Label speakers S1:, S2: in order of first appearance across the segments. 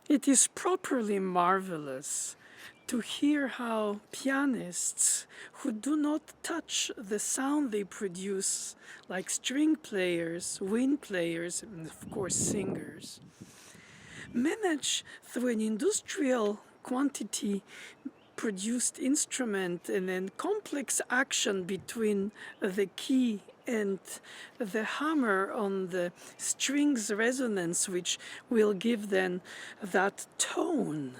S1: It is properly marvelous to hear how pianists who do not touch the sound they produce, like string players, wind players, and of course singers, manage through an industrial quantity produced instrument and then complex action between the key and the hammer on the strings resonance, which will give then that tone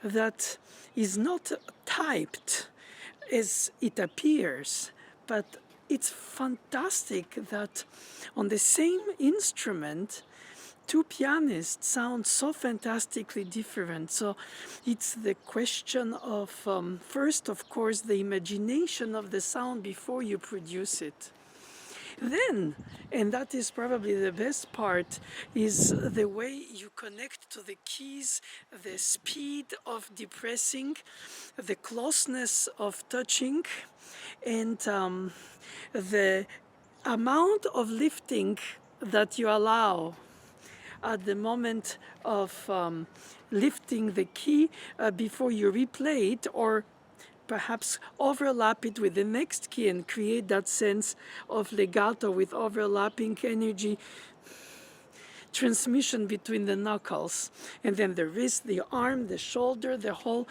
S1: that is not typed as it appears, but it's fantastic that on the same instrument two pianists sound so fantastically different. So it's the question of first, of course, the imagination of the sound before you produce it. Then, and that is probably the best part, is the way you connect to the keys, the speed of depressing, the closeness of touching, and the amount of lifting that you allow at the moment of lifting the key before you replay it, or perhaps overlap it with the next key and create that sense of legato with overlapping energy transmission between the knuckles, and then the wrist, the arm, the shoulder, the whole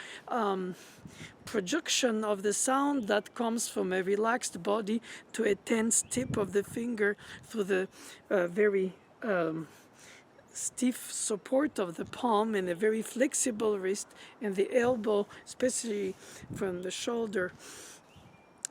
S1: projection of the sound that comes from a relaxed body to a tense tip of the finger through the very stiff support of the palm and a very flexible wrist, and the elbow, especially from the shoulder,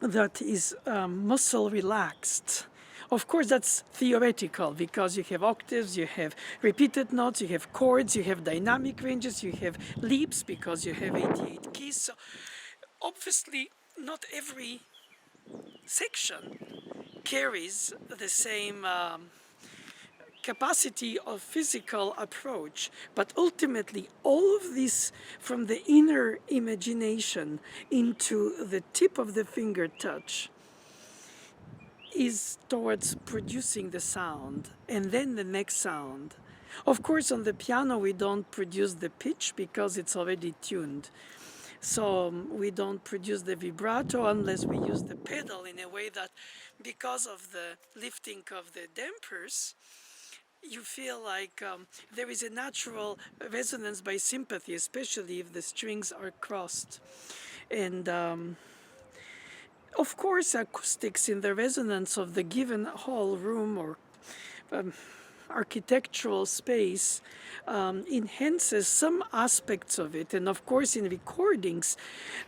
S1: that is muscle relaxed. Of course, that's theoretical because you have octaves, you have repeated notes, you have chords, you have dynamic ranges, you have leaps because you have 88 keys. So obviously, not every section carries the same capacity of physical approach, but ultimately all of this from the inner imagination into the tip of the finger touch is towards producing the sound and then the next sound. Of course, on the piano we don't produce the pitch because it's already tuned. So we don't produce the vibrato unless we use the pedal in a way that, because of the lifting of the dampers, you feel like there is a natural resonance by sympathy, especially if the strings are crossed. And of course, acoustics in the resonance of the given hall, room, or architectural space enhances some aspects of it. And of course, in recordings,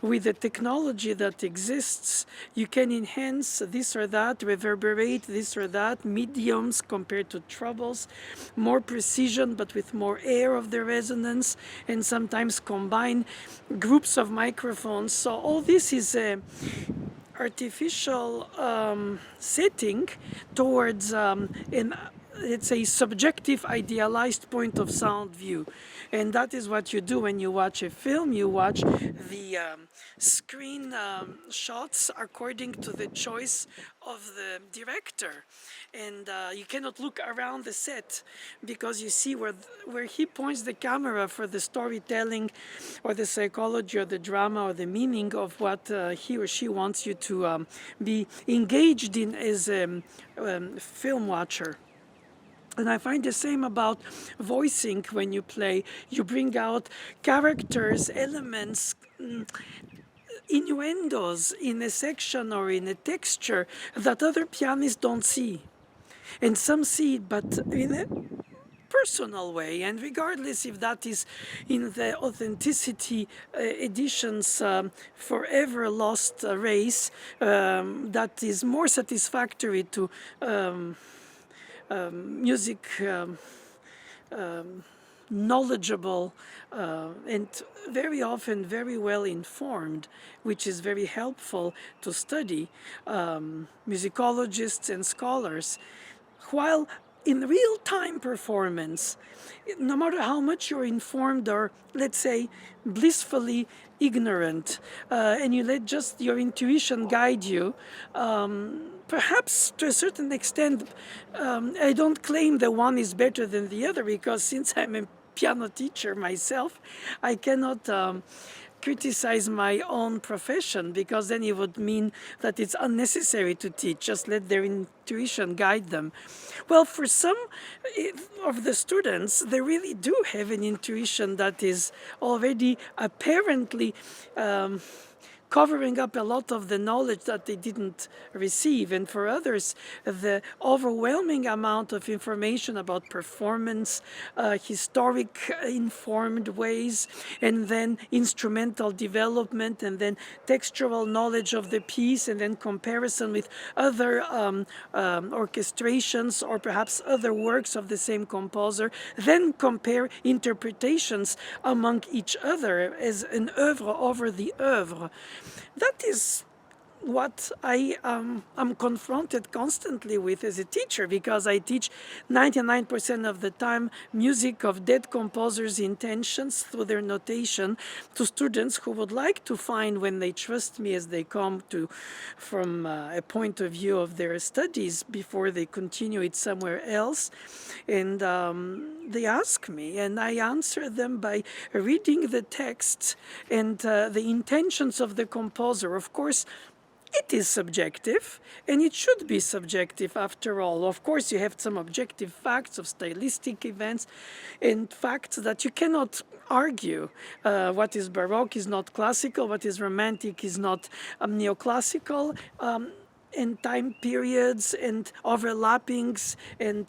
S1: with the technology that exists, you can enhance this or that, reverberate this or that, mediums compared to trebles, more precision but with more air of the resonance, and sometimes combine groups of microphones. So all this is a artificial setting towards it's a subjective, idealized point of sound view. And that is what you do when you watch a film. You watch the screen shots according to the choice of the director. And you cannot look around the set because you see where he points the camera for the storytelling or the psychology or the drama or the meaning of what he or she wants you to be engaged in as a film watcher. And I find the same about voicing when you play. You bring out characters, elements, innuendos in a section or in a texture that other pianists don't see. And some see it, but in a personal way. And regardless if that is in the authenticity editions forever lost race, that is more satisfactory to music knowledgeable and very often very well informed, which is very helpful to study musicologists and scholars. While in real-time performance, no matter how much you're informed or, let's say, blissfully ignorant, and you let just your intuition guide you, perhaps to a certain extent, I don't claim that one is better than the other, because since I'm a piano teacher myself, I cannot criticize my own profession, because then it would mean that it's unnecessary to teach. Just let their intuition guide them. Well, for some of the students, they really do have an intuition that is already apparently covering up a lot of the knowledge that they didn't receive. And for others, the overwhelming amount of information about performance, historic informed ways, and then instrumental development, and then textual knowledge of the piece, and then comparison with other orchestrations or perhaps other works of the same composer, then compare interpretations among each other as an oeuvre over the oeuvre. That is what I am confronted constantly with as a teacher, because I teach 99% of the time music of dead composers' intentions through their notation to students who would like to find, when they trust me as they come to from a point of view of their studies before they continue it somewhere else, and they ask me, and I answer them by reading the text and the intentions of the composer. Of course, it is subjective, and it should be subjective after all. Of course, you have some objective facts of stylistic events and facts that you cannot argue. What is Baroque is not classical, what is Romantic is not neoclassical. And time periods and overlappings and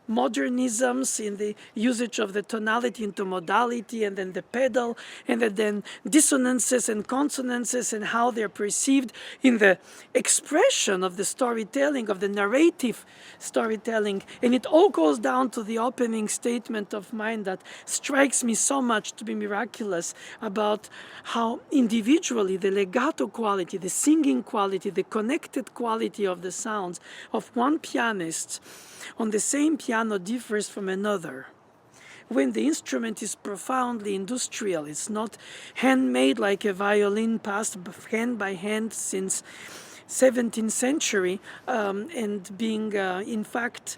S1: modernisms in the usage of the tonality into modality, and then the pedal, and then dissonances and consonances and how they're perceived in the expression of the storytelling, of the narrative storytelling. And it all goes down to the opening statement of mine that strikes me so much to be miraculous, about how individually the legato quality, the singing quality, the connected quality of the sounds of one pianist on the same piano differs from another. When the instrument is profoundly industrial, it's not handmade like a violin passed hand by hand since 17th century, and being in fact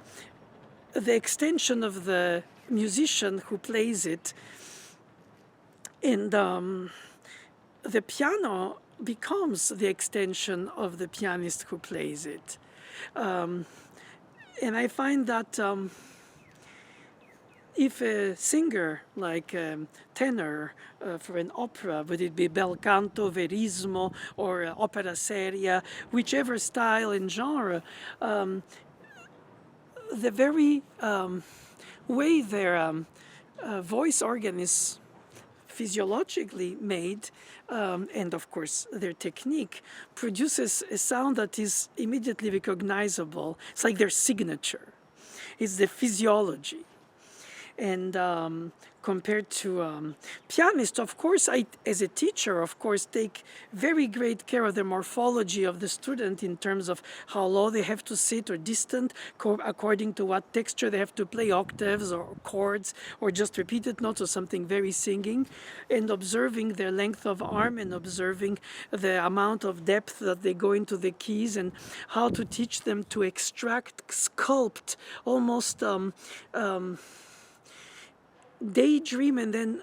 S1: the extension of the musician who plays it. And the piano becomes the extension of the pianist who plays it. And I find that if a singer, like tenor for an opera, would it be bel canto, verismo, or opera seria, whichever style and genre, the very way their voice organ is physiologically made, and of course their technique, produces a sound that is immediately recognizable. It's like their signature. It's the physiology. And compared to pianists, of course, I, as a teacher, of course, take very great care of the morphology of the student in terms of how low they have to sit or distant, according to what texture they have to play, octaves or chords, or just repeated notes or something very singing, and observing their length of arm and observing the amount of depth that they go into the keys, and how to teach them to extract, sculpt, almost daydream and then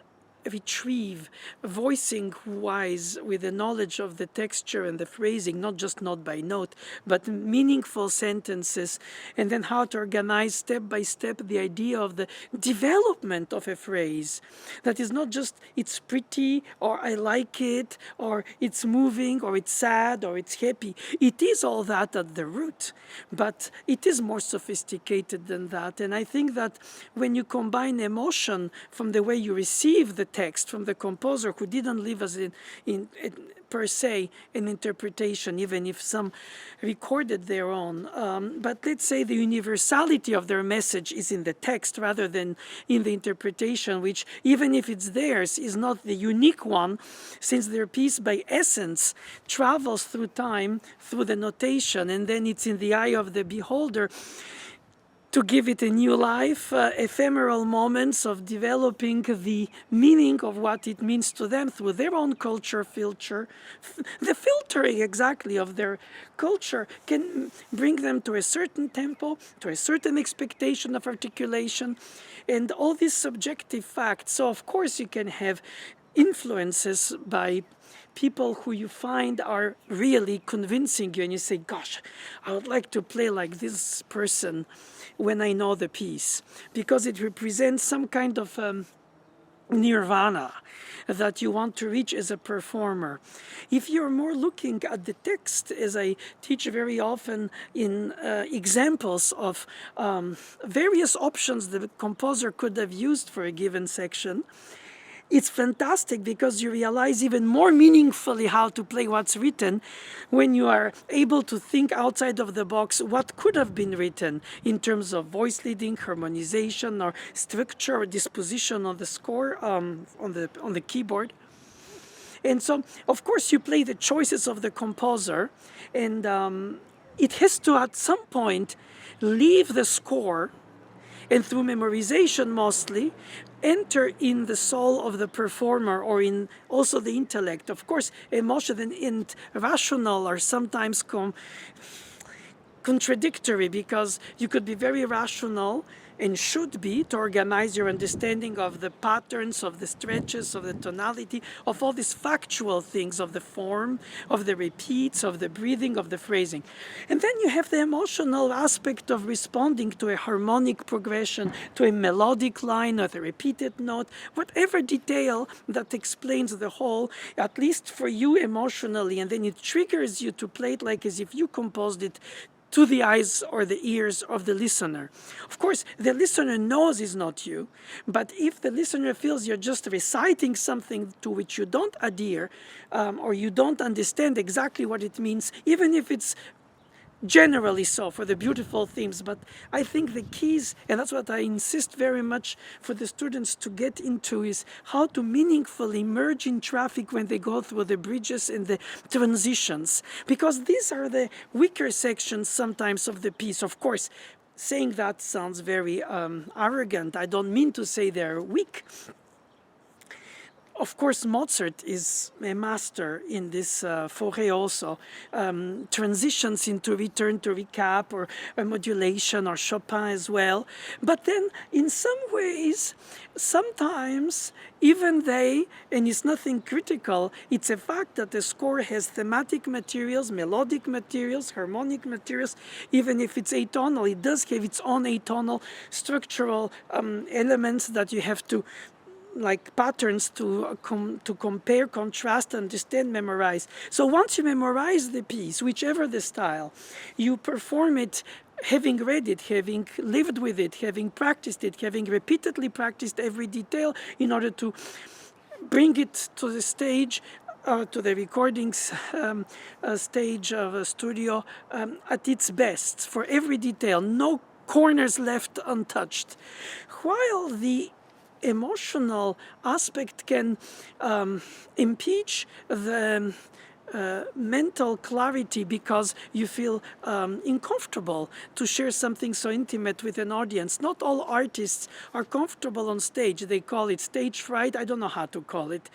S1: retrieve, voicing wise, with the knowledge of the texture and the phrasing, not just note by note, but meaningful sentences, and then how to organize step by step the idea of the development of a phrase. That is not just it's pretty, or I like it, or it's moving, or it's sad, or it's happy. It is all that at the root, but it is more sophisticated than that. And I think that when you combine emotion from the way you receive the text from the composer, who didn't live as in per se an interpretation, even if some recorded their own, but let's say the universality of their message is in the text rather than in the interpretation, which, even if it's theirs, is not the unique one, since their piece by essence travels through time, through the notation, and then it's in the eye of the beholder. to give it a new life, ephemeral moments of developing the meaning of what it means to them through their own culture filter. The filtering exactly of their culture can bring them to a certain tempo, to a certain expectation of articulation, and all these subjective facts. So of course you can have influences by people who you find are really convincing you, and you say, gosh, I would like to play like this person when I know the piece, because it represents some kind of nirvana that you want to reach as a performer. If you're more looking at the text, as I teach very often in examples of various options the composer could have used for a given section, it's fantastic because you realize even more meaningfully how to play what's written when you are able to think outside of the box what could have been written in terms of voice leading, harmonization, or structure or disposition on the score, on the keyboard. And so, of course, you play the choices of the composer, and it has to, at some point, leave the score, and through memorization mostly, enter in the soul of the performer, or in also the intellect. Of course, emotion and rational are sometimes contradictory, because you could be very rational and should be to organize your understanding of the patterns, of the stretches, of the tonality, of all these factual things, of the form, of the repeats, of the breathing, of the phrasing. And then you have the emotional aspect of responding to a harmonic progression, to a melodic line, or the repeated note, whatever detail that explains the whole, at least for you emotionally, and then it triggers you to play it like as if you composed it to the eyes or the ears of the listener. Of course, the listener knows it's not you, but if the listener feels you're just reciting something to which you don't adhere, or you don't understand exactly what it means, even if it's generally so for the beautiful themes, but I think the keys, and that's what I insist very much for the students to get into, is how to meaningfully merge in traffic when they go through the bridges and the transitions, because these are the weaker sections sometimes of the piece. Of course, saying that sounds very arrogant. I don't mean to say they're weak. Of course, Mozart is a master in this. Fauré also transitions into return to recap, or a modulation, or Chopin as well. But then, in some ways, sometimes even they, and it's nothing critical, it's a fact that the score has thematic materials, melodic materials, harmonic materials. Even if it's atonal, it does have its own atonal structural elements that you have to, like patterns, to compare, contrast, understand, memorize. So once you memorize the piece, whichever the style, you perform it having read it, having lived with it, having practiced it, having repeatedly practiced every detail in order to bring it to the stage, to the recordings stage of a studio at its best, for every detail, no corners left untouched. While the emotional aspect can impeach the mental clarity, because you feel uncomfortable to share something so intimate with an audience. Not all artists are comfortable on stage. They call it stage fright. I don't know how to call it.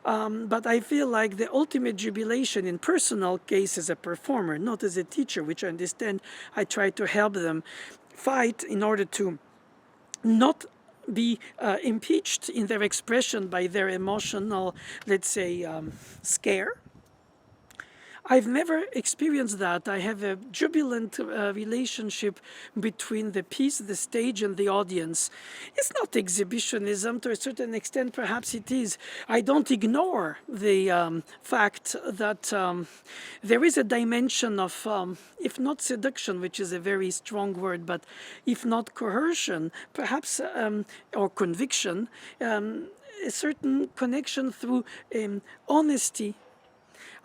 S1: But I feel like the ultimate jubilation in personal case as a performer, not as a teacher, which I understand I try to help them fight in order to not be impeached in their expression by their emotional, let's say, scare. I've never experienced that. I have a jubilant relationship between the piece, the stage, and the audience. It's not exhibitionism. To a certain extent, perhaps it is. I don't ignore the fact that there is a dimension of, if not seduction, which is a very strong word, but if not coercion, perhaps, or conviction, a certain connection through honesty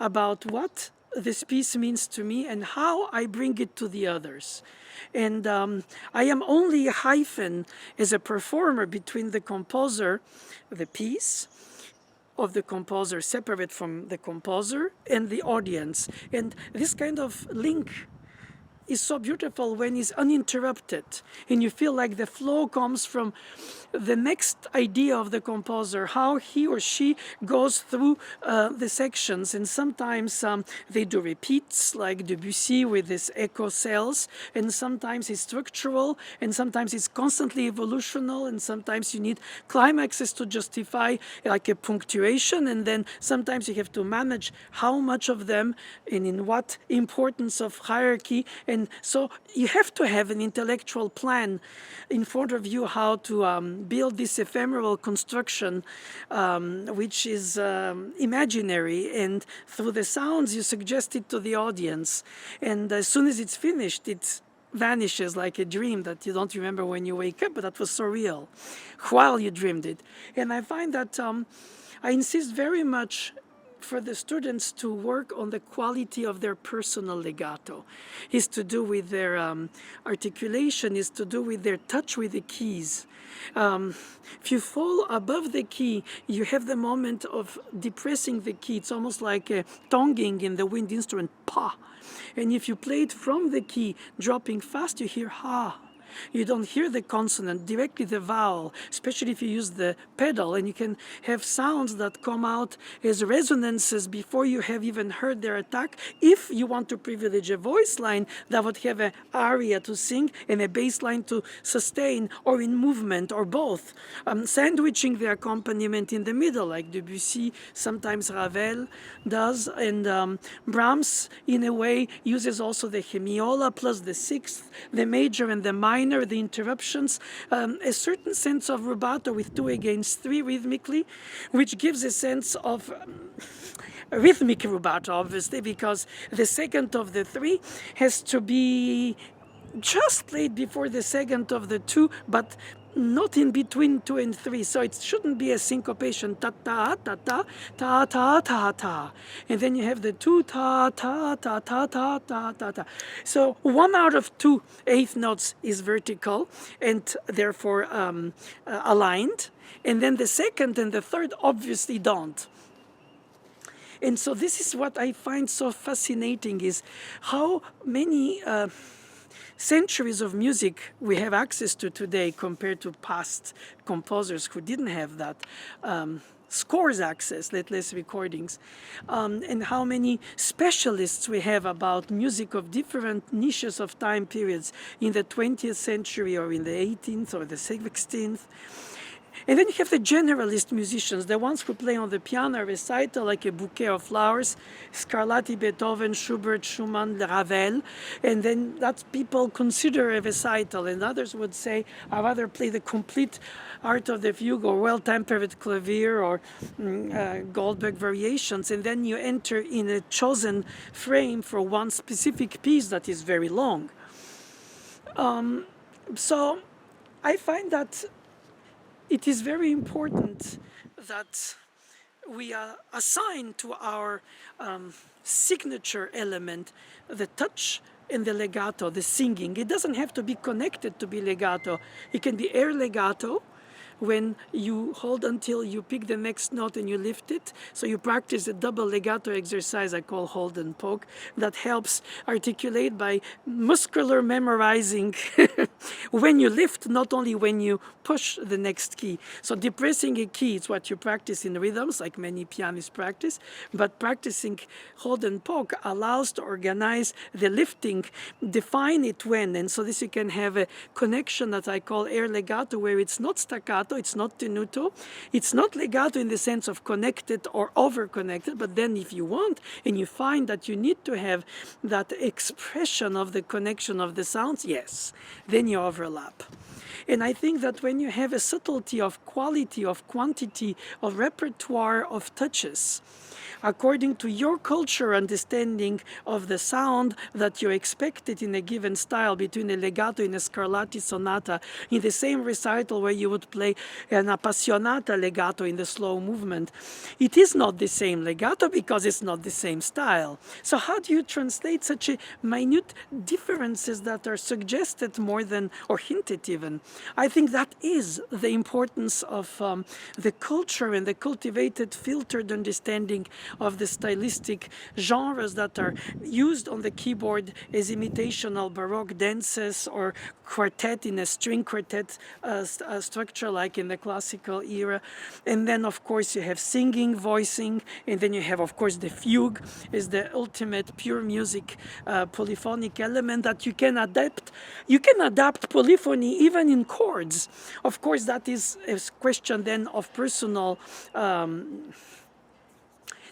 S1: about what this piece means to me and how I bring it to the others. And I am only a hyphen as a performer between the composer, the piece of the composer, separate from the composer, and the audience. And this kind of link is so beautiful when it's uninterrupted and you feel like the flow comes from the next idea of the composer, how he or she goes through the sections. And sometimes they do repeats like Debussy with his echo cells, and sometimes it's structural, and sometimes it's constantly evolutional, and sometimes you need climaxes to justify like a punctuation, and then sometimes you have to manage how much of them and in what importance of hierarchy. And so you have to have an intellectual plan in front of you how to build this ephemeral construction, which is imaginary, and through the sounds you suggest it to the audience, and as soon as it's finished it vanishes like a dream that you don't remember when you wake up, but that was so real while you dreamed it. And I find that I insist very much for the students to work on the quality of their personal legato. Is to do with their articulation, is to do with their touch with the keys. If you fall above the key, you have the moment of depressing the key. It's almost like a tonguing in the wind instrument, pa. And if you play it from the key, dropping fast, you hear ha. You don't hear the consonant, directly the vowel, especially if you use the pedal, and you can have sounds that come out as resonances before you have even heard their attack. If you want to privilege a voice line that would have an aria to sing and a bass line to sustain, or in movement, or both, sandwiching the accompaniment in the middle, like Debussy, sometimes Ravel does, and Brahms, in a way, uses also the hemiola plus the sixth, the major and the minor, the interruptions, a certain sense of rubato with 2 against 3 rhythmically, which gives a sense of rhythmic rubato, obviously, because the second of the 3 has to be just played before the second of the 2, but not in between 2 and 3, so it shouldn't be a syncopation, ta ta ta ta ta ta ta ta, and then you have the 2 ta ta ta ta ta ta ta ta. So 1 out of 2 eighth notes is vertical and therefore aligned, and then the second and the third obviously don't. And so this is what I find so fascinating, is how many centuries of music we have access to today compared to past composers who didn't have that. Scores access, let less recordings, and how many specialists we have about music of different niches of time periods in the 20th century or in the 18th or the 16th. And then you have the generalist musicians, the ones who play on the piano recital like a bouquet of flowers, Scarlatti, Beethoven, Schubert, Schumann, Ravel, and then that people consider a recital, and others would say, I'd rather play the complete art of the fugue or well-tempered clavier or Goldberg variations, and then you enter in a chosen frame for one specific piece that is very long. So I find that it is very important that we assign to our signature element the touch and the legato, the singing. It doesn't have to be connected to be legato. It can be air legato, when you hold until you pick the next note and you lift it. So you practice a double legato exercise I call hold and poke, that helps articulate by muscular memorizing when you lift, not only when you push the next key. So depressing a key is what you practice in rhythms, like many pianists practice, but practicing hold and poke allows to organize the lifting, define it when, and so this you can have a connection that I call air legato, where it's not staccato, it's not tenuto, it's not legato in the sense of connected or over-connected, but then if you want and you find that you need to have that expression of the connection of the sounds, yes, then you overlap. And I think that when you have a subtlety of quality, of quantity, of repertoire of touches, according to your culture understanding of the sound that you expected in a given style, between a legato and a Scarlatti sonata, in the same recital where you would play an appassionata legato in the slow movement, it is not the same legato because it's not the same style. So how do you translate such a minute differences that are suggested more than, or hinted even, I think that is the importance of the culture and the cultivated, filtered understanding of the stylistic genres that are used on the keyboard as imitational Baroque dances or quartet in a string quartet structure like in the classical era. And then, of course, you have singing, voicing, and then you have, of course, the fugue is the ultimate pure music polyphonic element that you can adapt. You can adapt polyphony even in chords. Of course, that is a question then of personal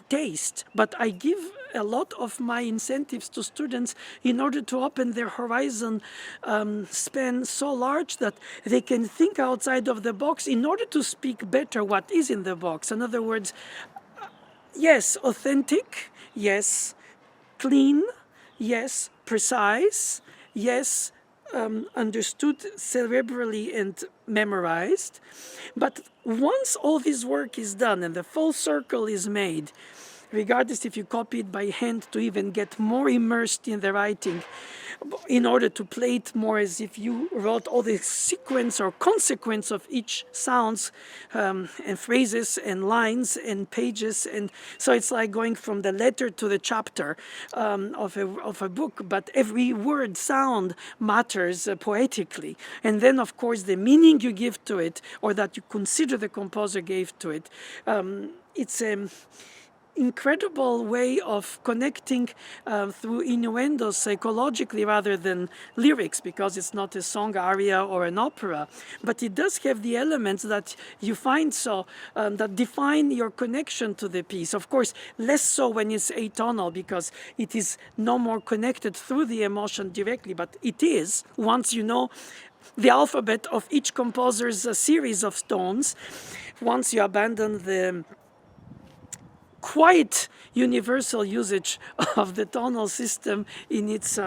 S1: taste, but I give a lot of my incentives to students in order to open their horizon span so large that they can think outside of the box in order to speak better what is in the box. In other words, yes, authentic, yes, clean, yes, precise, yes, understood cerebrally and memorized. But once all this work is done and the full circle is made, regardless if you copy it by hand to even get more immersed in the writing, in order to play it more as if you wrote all the sequence or consequence of each sounds and phrases and lines and pages. And so it's like going from the letter to the chapter of a book, but every word, sound matters poetically. And then, of course, the meaning you give to it or that you consider the composer gave to it, it's a incredible way of connecting through innuendos psychologically rather than lyrics, because it's not a song aria or an opera, but it does have the elements that you find that define your connection to the piece. Of course, less so when it's atonal, because it is no more connected through the emotion directly, but it is once you know the alphabet of each composer's series of tones. Once you abandon the quite universal usage of the tonal system in its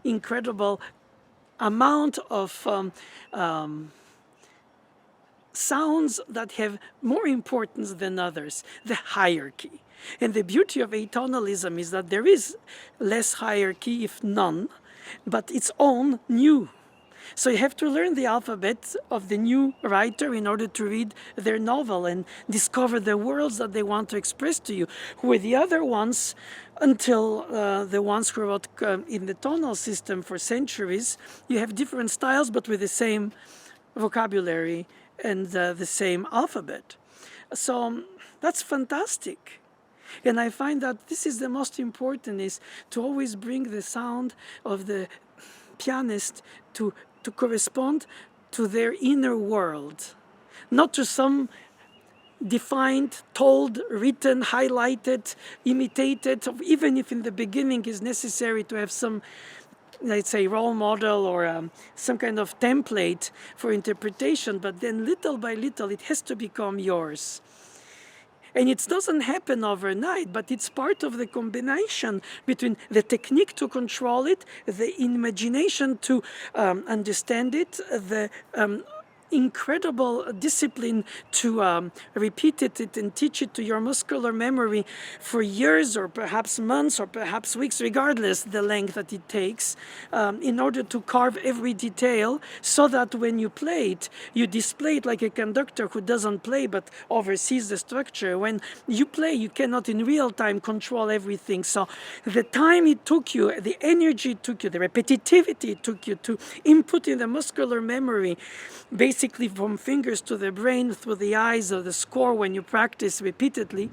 S1: incredible amount of sounds that have more importance than others, the hierarchy. And the beauty of atonalism is that there is less hierarchy, if none, but its own new. So you have to learn the alphabet of the new writer in order to read their novel and discover the worlds that they want to express to you, who are the other ones until the ones who wrote in the tonal system for centuries. You have different styles, but with the same vocabulary and the same alphabet. So that's fantastic. And I find that this is the most important, is to always bring the sound of the pianist to correspond to their inner world, not to some defined, told, written, highlighted, imitated, even if in the beginning is necessary to have some, let's say, role model or some kind of template for interpretation, but then little by little it has to become yours. And it doesn't happen overnight, but it's part of the combination between the technique to control it, the imagination to understand it, the incredible discipline to repeat it and teach it to your muscular memory for years or perhaps months or perhaps weeks, regardless the length that it takes, in order to carve every detail so that when you play it, you display it like a conductor who doesn't play but oversees the structure. When you play, you cannot in real time control everything. So the time it took you, the energy it took you, the repetitivity it took you to input in the muscular memory, basically from fingers to the brain through the eyes of the score when you practice repeatedly,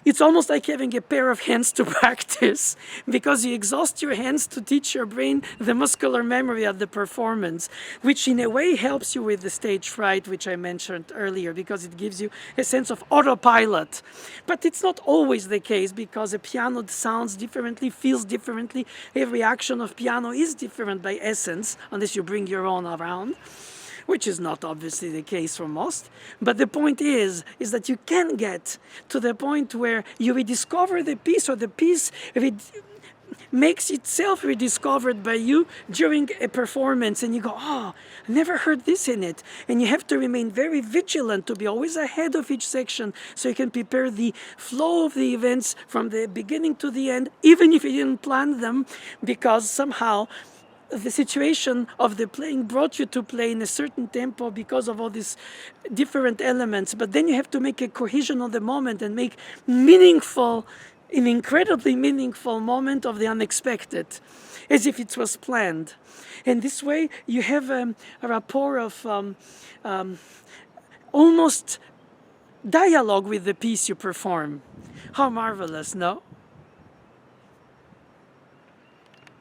S1: it's almost like having a pair of hands to practice, because you exhaust your hands to teach your brain the muscular memory of the performance, which in a way helps you with the stage fright, which I mentioned earlier, because it gives you a sense of autopilot. But it's not always the case, because a piano sounds differently, feels differently. Every action of piano is different by essence, unless you bring your own around, which is not obviously the case for most. But the point is that you can get to the point where you rediscover the piece, or the piece makes itself rediscovered by you during a performance, and you go, oh, I never heard this in it. And you have to remain very vigilant to be always ahead of each section, so you can prepare the flow of the events from the beginning to the end, even if you didn't plan them, because somehow the situation of the playing brought you to play in a certain tempo because of all these different elements, but then you have to make a cohesion of the moment and make meaningful, an incredibly meaningful moment of the unexpected, as if it was planned. And this way you have a rapport of almost dialogue with the piece you perform. How marvelous, no?